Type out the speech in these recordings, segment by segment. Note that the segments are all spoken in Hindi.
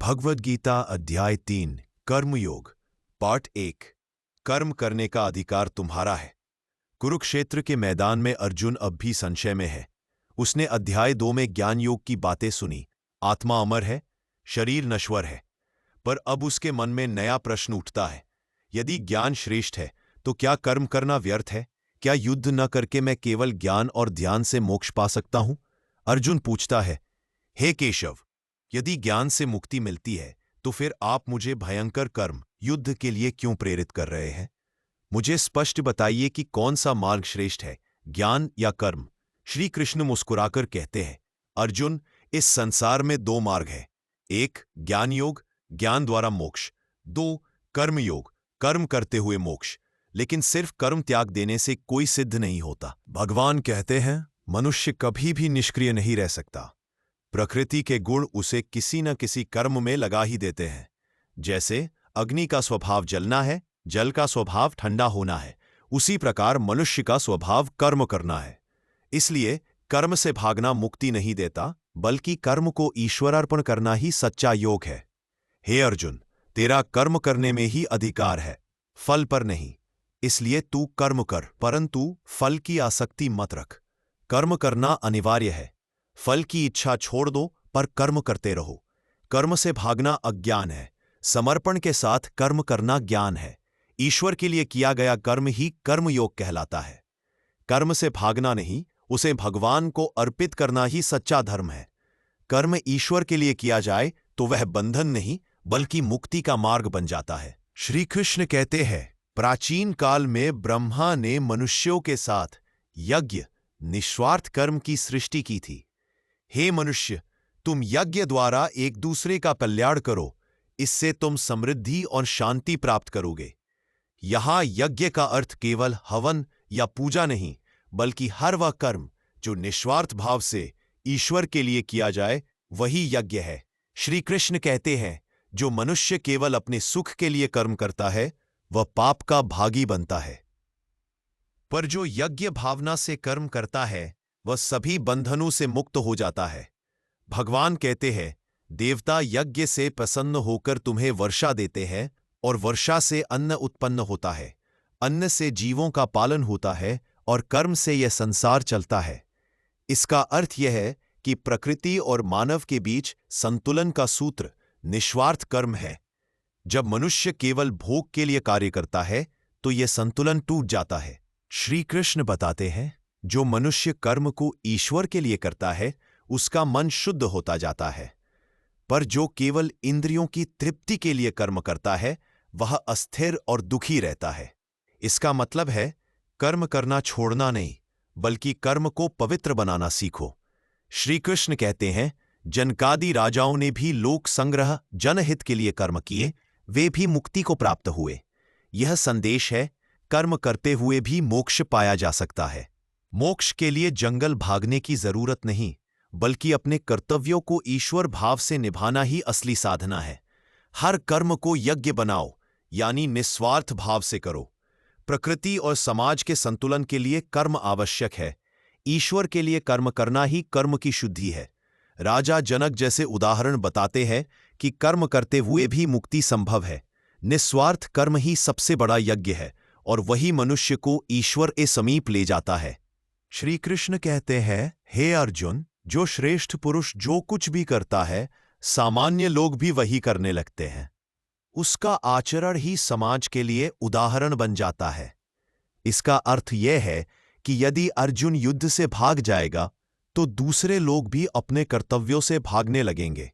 भगवद गीता अध्याय 3 कर्मयोग पार्ट 1। कर्म करने का अधिकार तुम्हारा है। कुरुक्षेत्र के मैदान में अर्जुन अब भी संशय में है। उसने अध्याय 2 में ज्ञान योग की बातें सुनी। आत्मा अमर है, शरीर नश्वर है। पर अब उसके मन में नया प्रश्न उठता है। यदि ज्ञान श्रेष्ठ है तो क्या कर्म करना व्यर्थ है? क्या युद्ध न करके मैं केवल ज्ञान और ध्यान से मोक्ष पा सकता हूं? अर्जुन पूछता है, हे केशव, यदि ज्ञान से मुक्ति मिलती है तो फिर आप मुझे भयंकर कर्म युद्ध के लिए क्यों प्रेरित कर रहे हैं? मुझे स्पष्ट बताइए कि कौन सा मार्ग श्रेष्ठ है, ज्ञान या कर्म? श्री कृष्ण मुस्कुराकर कहते हैं, अर्जुन, इस संसार में दो मार्ग है। एक ज्ञान योग, ज्ञान द्वारा मोक्ष। दो कर्म योग, कर्म करते हुए मोक्ष। लेकिन सिर्फ कर्म त्याग देने से कोई सिद्ध नहीं होता। भगवान कहते हैं, मनुष्य कभी भी निष्क्रिय नहीं रह सकता। प्रकृति के गुण उसे किसी न किसी कर्म में लगा ही देते हैं। जैसे अग्नि का स्वभाव जलना है, जल का स्वभाव ठंडा होना है, उसी प्रकार मनुष्य का स्वभाव कर्म करना है। इसलिए कर्म से भागना मुक्ति नहीं देता, बल्कि कर्म को ईश्वर अर्पण करना ही सच्चा योग है। हे अर्जुन, तेरा कर्म करने में ही अधिकार है, फल पर नहीं। इसलिए तू कर्म कर, परंतु फल की आसक्ति मत रख। कर्म करना अनिवार्य है। फल की इच्छा छोड़ दो, पर कर्म करते रहो। कर्म से भागना अज्ञान है, समर्पण के साथ कर्म करना ज्ञान है। ईश्वर के लिए किया गया कर्म ही कर्मयोग कहलाता है। कर्म से भागना नहीं, उसे भगवान को अर्पित करना ही सच्चा धर्म है। कर्म ईश्वर के लिए किया जाए तो वह बंधन नहीं, बल्कि मुक्ति का मार्ग बन जाता है। श्री कृष्ण कहते हैं, प्राचीन काल में ब्रह्मा ने मनुष्यों के साथ यज्ञ, निस्वार्थ कर्म की सृष्टि की थी। हे मनुष्य, तुम यज्ञ द्वारा एक दूसरे का कल्याण करो, इससे तुम समृद्धि और शांति प्राप्त करोगे। यहां यज्ञ का अर्थ केवल हवन या पूजा नहीं, बल्कि हर वह कर्म जो निस्वार्थ भाव से ईश्वर के लिए किया जाए, वही यज्ञ है। श्री कृष्ण कहते हैं, जो मनुष्य केवल अपने सुख के लिए कर्म करता है, वह पाप का भागी बनता है। पर जो यज्ञ भावना से कर्म करता है, वह सभी बंधनों से मुक्त हो जाता है। भगवान कहते हैं, देवता यज्ञ से प्रसन्न होकर तुम्हें वर्षा देते हैं, और वर्षा से अन्न उत्पन्न होता है। अन्न से जीवों का पालन होता है, और कर्म से यह संसार चलता है। इसका अर्थ यह है कि प्रकृति और मानव के बीच संतुलन का सूत्र निस्वार्थ कर्म है। जब मनुष्य केवल भोग के लिए कार्य करता है, तो यह संतुलन टूट जाता है। श्री कृष्ण बताते हैं, जो मनुष्य कर्म को ईश्वर के लिए करता है, उसका मन शुद्ध होता जाता है। पर जो केवल इंद्रियों की तृप्ति के लिए कर्म करता है, वह अस्थिर और दुखी रहता है। इसका मतलब है, कर्म करना छोड़ना नहीं, बल्कि कर्म को पवित्र बनाना सीखो। श्री कृष्ण कहते हैं, जनकादि राजाओं ने भी लोक संग्रह, जनहित के लिए कर्म किए, वे भी मुक्ति को प्राप्त हुए। यह संदेश है, कर्म करते हुए भी मोक्ष पाया जा सकता है। मोक्ष के लिए जंगल भागने की जरूरत नहीं, बल्कि अपने कर्तव्यों को ईश्वर भाव से निभाना ही असली साधना है। हर कर्म को यज्ञ बनाओ, यानी निस्वार्थ भाव से करो। प्रकृति और समाज के संतुलन के लिए कर्म आवश्यक है। ईश्वर के लिए कर्म करना ही कर्म की शुद्धि है। राजा जनक जैसे उदाहरण बताते हैं कि कर्म करते हुए भी मुक्ति संभव है। निस्वार्थ कर्म ही सबसे बड़ा यज्ञ है, और वही मनुष्य को ईश्वर के समीप ले जाता है। श्री कृष्ण कहते हैं, हे अर्जुन, जो श्रेष्ठ पुरुष जो कुछ भी करता है, सामान्य लोग भी वही करने लगते हैं। उसका आचरण ही समाज के लिए उदाहरण बन जाता है। इसका अर्थ यह है कि यदि अर्जुन युद्ध से भाग जाएगा, तो दूसरे लोग भी अपने कर्तव्यों से भागने लगेंगे।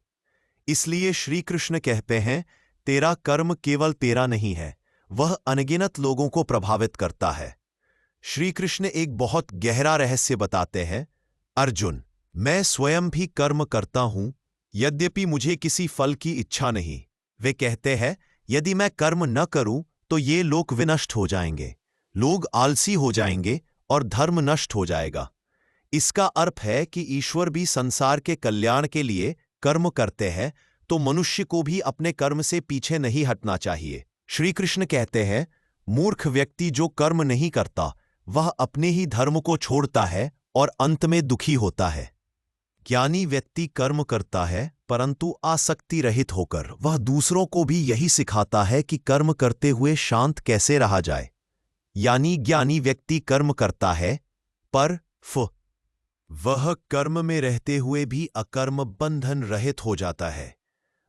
इसलिए श्री कृष्ण कहते हैं, तेरा कर्म केवल तेरा नहीं है, वह अनगिनत लोगों को प्रभावित करता है। श्री कृष्ण एक बहुत गहरा रहस्य बताते हैं, अर्जुन, मैं स्वयं भी कर्म करता हूं, यद्यपि मुझे किसी फल की इच्छा नहीं। वे कहते हैं, यदि मैं कर्म न करूं तो ये लोक विनष्ट हो जाएंगे, लोग आलसी हो जाएंगे और धर्म नष्ट हो जाएगा। इसका अर्थ है कि ईश्वर भी संसार के कल्याण के लिए कर्म करते हैं, तो मनुष्य को भी अपने कर्म से पीछे नहीं हटना चाहिए। श्री कृष्ण कहते हैं, मूर्ख व्यक्ति जो कर्म नहीं करता, वह अपने ही धर्म को छोड़ता है और अंत में दुखी होता है। ज्ञानी व्यक्ति कर्म करता है, परंतु आसक्ति रहित होकर वह दूसरों को भी यही सिखाता है कि कर्म करते हुए शांत कैसे रहा जाए। यानी ज्ञानी व्यक्ति कर्म करता है, पर वह कर्म में रहते हुए भी अकर्म बंधन रहित हो जाता है।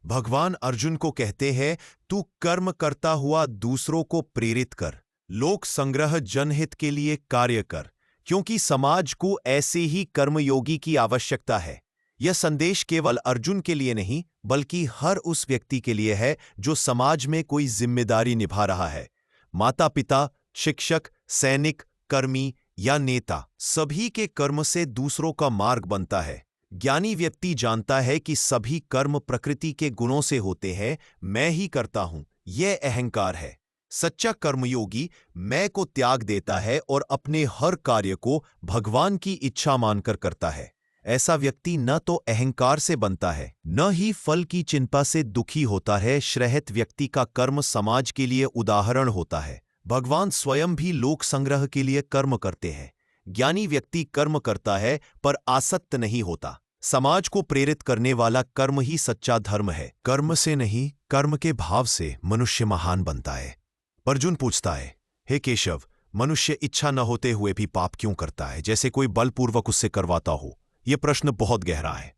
भगवान अर्जुन को कहते हैं, तू कर्म करता हुआ दूसरों को प्रेरित कर, लोक संग्रह जनहित के लिए कार्य कर, क्योंकि समाज को ऐसे ही कर्मयोगी की आवश्यकता है। यह संदेश केवल अर्जुन के लिए नहीं, बल्कि हर उस व्यक्ति के लिए है जो समाज में कोई जिम्मेदारी निभा रहा है। माता पिता, शिक्षक, सैनिक, कर्मी या नेता, सभी के कर्म से दूसरों का मार्ग बनता है। ज्ञानी व्यक्ति जानता है कि सभी कर्म प्रकृति के गुणों से होते हैं, मैं ही करता हूं, यह अहंकार है। सच्चा कर्मयोगी मैं को त्याग देता है और अपने हर कार्य को भगवान की इच्छा मानकर करता है। ऐसा व्यक्ति न तो अहंकार से बनता है, न ही फल की चिंता से दुखी होता है। श्रेष्ठ व्यक्ति का कर्म समाज के लिए उदाहरण होता है। भगवान स्वयं भी लोक संग्रह के लिए कर्म करते हैं। ज्ञानी व्यक्ति कर्म करता है, पर आसक्त नहीं होता। समाज को प्रेरित करने वाला कर्म ही सच्चा धर्म है। कर्म से नहीं, कर्म के भाव से मनुष्य महान बनता है। अर्जुन पूछता है, हे केशव, मनुष्य इच्छा न होते हुए भी पाप क्यों करता है, जैसे कोई बलपूर्वक उससे करवाता हो? यह प्रश्न बहुत गहरा है।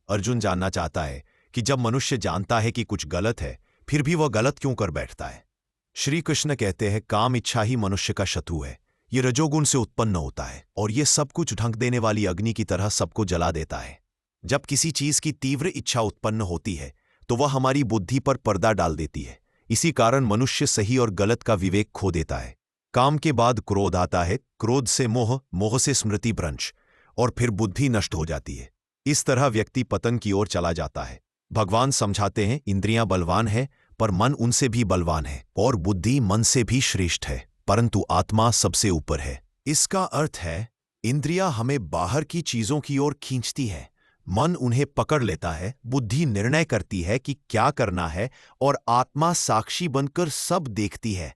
अर्जुन जानना चाहता है कि जब मनुष्य जानता है कि कुछ गलत है, फिर भी वह गलत क्यों कर बैठता है। श्री कृष्ण कहते हैं, काम इच्छा ही मनुष्य का शत्रु है। यह रजोगुण से उत्पन्न होता है और यह सब कुछ ढंक देने वाली अग्नि की तरह सबको जला देता है। जब किसी चीज की तीव्र इच्छा उत्पन्न होती है, तो वह हमारी बुद्धि पर पर्दा डाल देती है। इसी कारण मनुष्य सही और गलत का विवेक खो देता है। काम के बाद क्रोध आता है, क्रोध से मोह, मोह से स्मृति भ्रंश, और फिर बुद्धि नष्ट हो जाती है। इस तरह व्यक्ति पतन की ओर चला जाता है। भगवान समझाते हैं, इंद्रियां बलवान है, पर मन उनसे भी बलवान है, और बुद्धि मन से भी श्रेष्ठ है, परंतु आत्मा सबसे ऊपर है। इसका अर्थ है, इंद्रियां हमें बाहर की चीजों की ओर खींचती है, मन उन्हें पकड़ लेता है, बुद्धि निर्णय करती है कि क्या करना है, और आत्मा साक्षी बनकर सब देखती है।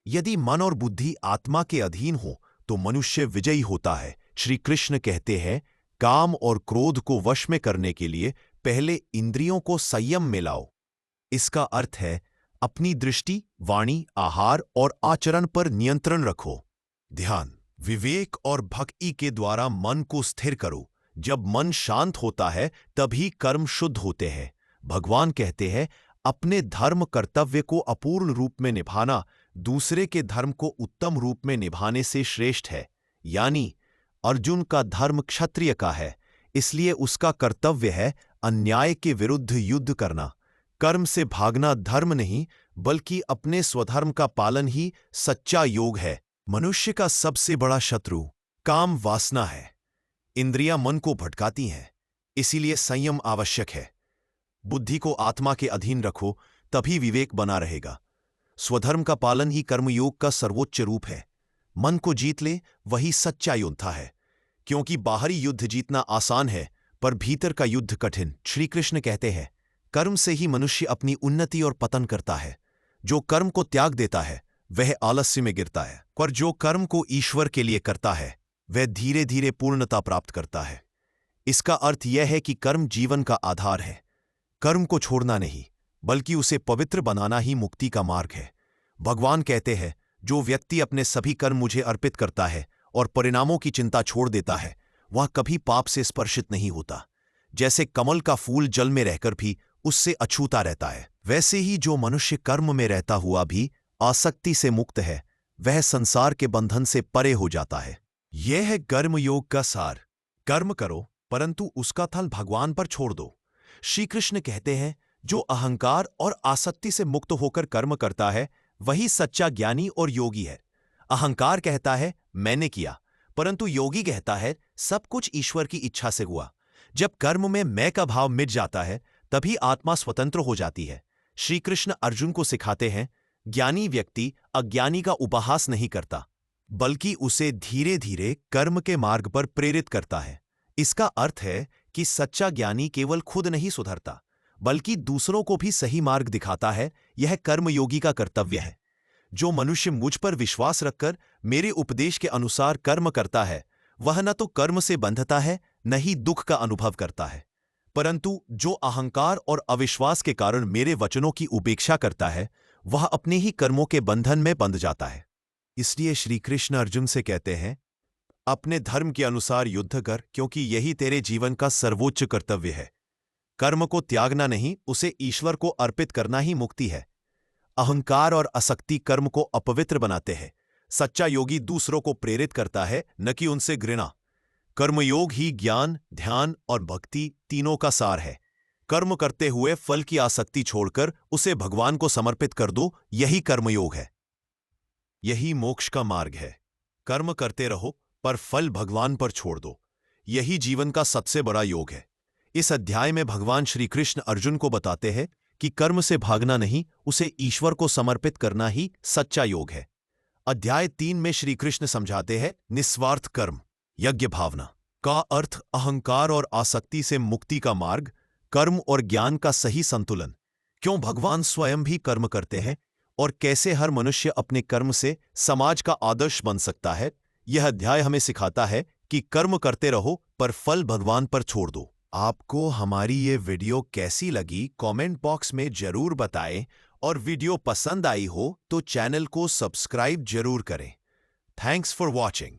यदि मन और बुद्धि आत्मा के अधीन हो, तो मनुष्य विजयी होता है। श्री कृष्ण कहते हैं, काम और क्रोध को वश में करने के लिए पहले इंद्रियों को संयम में लाओ। इसका अर्थ है, अपनी दृष्टि, वाणी, आहार और आचरण पर नियंत्रण रखो। ध्यान, विवेक और भक्ति के द्वारा मन को स्थिर करो। जब मन शांत होता है, तभी कर्म शुद्ध होते हैं। भगवान कहते हैं, अपने धर्म कर्तव्य को अपूर्ण रूप में निभाना दूसरे के धर्म को उत्तम रूप में निभाने से श्रेष्ठ है। यानी अर्जुन का धर्म क्षत्रिय का है, इसलिए उसका कर्तव्य है अन्याय के विरुद्ध युद्ध करना। कर्म से भागना धर्म नहीं, बल्कि अपने स्वधर्म का पालन ही सच्चा योग है। मनुष्य का सबसे बड़ा शत्रु काम वासना है। इंद्रियां मन को भटकाती हैं, इसीलिए संयम आवश्यक है। बुद्धि को आत्मा के अधीन रखो, तभी विवेक बना रहेगा। स्वधर्म का पालन ही कर्मयोग का सर्वोच्च रूप है। मन को जीत ले, वही सच्चा योद्धा है। क्योंकि बाहरी युद्ध जीतना आसान है, पर भीतर का युद्ध कठिन। श्री कृष्ण कहते हैं, कर्म से ही मनुष्य अपनी उन्नति और पतन करता है। जो कर्म को त्याग देता है, वह आलस्य में गिरता है, पर जो कर्म को ईश्वर के लिए करता है, वह धीरे धीरे पूर्णता प्राप्त करता है। इसका अर्थ यह है कि कर्म जीवन का आधार है। कर्म को छोड़ना नहीं, बल्कि उसे पवित्र बनाना ही मुक्ति का मार्ग है। भगवान कहते हैं, जो व्यक्ति अपने सभी कर्म मुझे अर्पित करता है और परिणामों की चिंता छोड़ देता है, वह कभी पाप से स्पर्शित नहीं होता। जैसे कमल का फूल जल में रहकर भी उससे अछूता रहता है, वैसे ही जो मनुष्य कर्म में रहता हुआ भी आसक्ति से मुक्त है, वह संसार के बंधन से परे हो जाता है। यह है कर्मयोग का सार। कर्म करो, परंतु उसका फल भगवान पर छोड़ दो। श्री कृष्ण कहते हैं, जो अहंकार और आसक्ति से मुक्त होकर कर्म करता है, वही सच्चा ज्ञानी और योगी है। अहंकार कहता है, मैंने किया, परंतु योगी कहता है, सब कुछ ईश्वर की इच्छा से हुआ। जब कर्म में मैं का भाव मिट जाता है, तभी आत्मा स्वतंत्र हो जाती है। श्री कृष्ण अर्जुन को सिखाते हैं, ज्ञानी व्यक्ति अज्ञानी का उपहास नहीं करता, बल्कि उसे धीरे धीरे कर्म के मार्ग पर प्रेरित करता है। इसका अर्थ है कि सच्चा ज्ञानी केवल खुद नहीं सुधरता, बल्कि दूसरों को भी सही मार्ग दिखाता है। यह कर्मयोगी का कर्तव्य है। जो मनुष्य मुझ पर विश्वास रखकर मेरे उपदेश के अनुसार कर्म करता है, वह न तो कर्म से बंधता है, नहीं दुख का अनुभव करता है, परंतु जो अहंकार और अविश्वास के कारण मेरे वचनों की उपेक्षा करता है, वह अपने ही कर्मों के बंधन में बंध जाता है। इसलिए श्री कृष्ण अर्जुन से कहते हैं, अपने धर्म के अनुसार युद्ध कर, क्योंकि यही तेरे जीवन का सर्वोच्च कर्तव्य है। कर्म को त्यागना नहीं, उसे ईश्वर को अर्पित करना ही मुक्ति है। अहंकार और आसक्ति कर्म को अपवित्र बनाते हैं। सच्चा योगी दूसरों को प्रेरित करता है, न कि उनसे घृणा। कर्मयोग ही ज्ञान, ध्यान और भक्ति तीनों का सार है। कर्म करते हुए फल की आसक्ति छोड़कर उसे भगवान को समर्पित कर दो, यही कर्मयोग है। यही मोक्ष का मार्ग है। कर्म करते रहो, पर फल भगवान पर छोड़ दो। यही जीवन का सबसे बड़ा योग है। इस अध्याय में भगवान श्री कृष्ण अर्जुन को बताते हैं कि कर्म से भागना नहीं, उसे ईश्वर को समर्पित करना ही सच्चा योग है। अध्याय 3 में श्री कृष्ण समझाते हैं निस्वार्थ कर्म, यज्ञ भावना का अर्थ, अहंकार और आसक्ति से मुक्ति का मार्ग, कर्म और ज्ञान का सही संतुलन। क्यों भगवान स्वयं भी कर्म करते हैं और कैसे हर मनुष्य अपने कर्म से समाज का आदर्श बन सकता है, यह अध्याय हमें सिखाता है कि कर्म करते रहो, पर फल भगवान पर छोड़ दो। आपको हमारी ये वीडियो कैसी लगी कमेंट बॉक्स में जरूर बताएं, और वीडियो पसंद आई हो तो चैनल को सब्सक्राइब जरूर करें। Thanks for watching.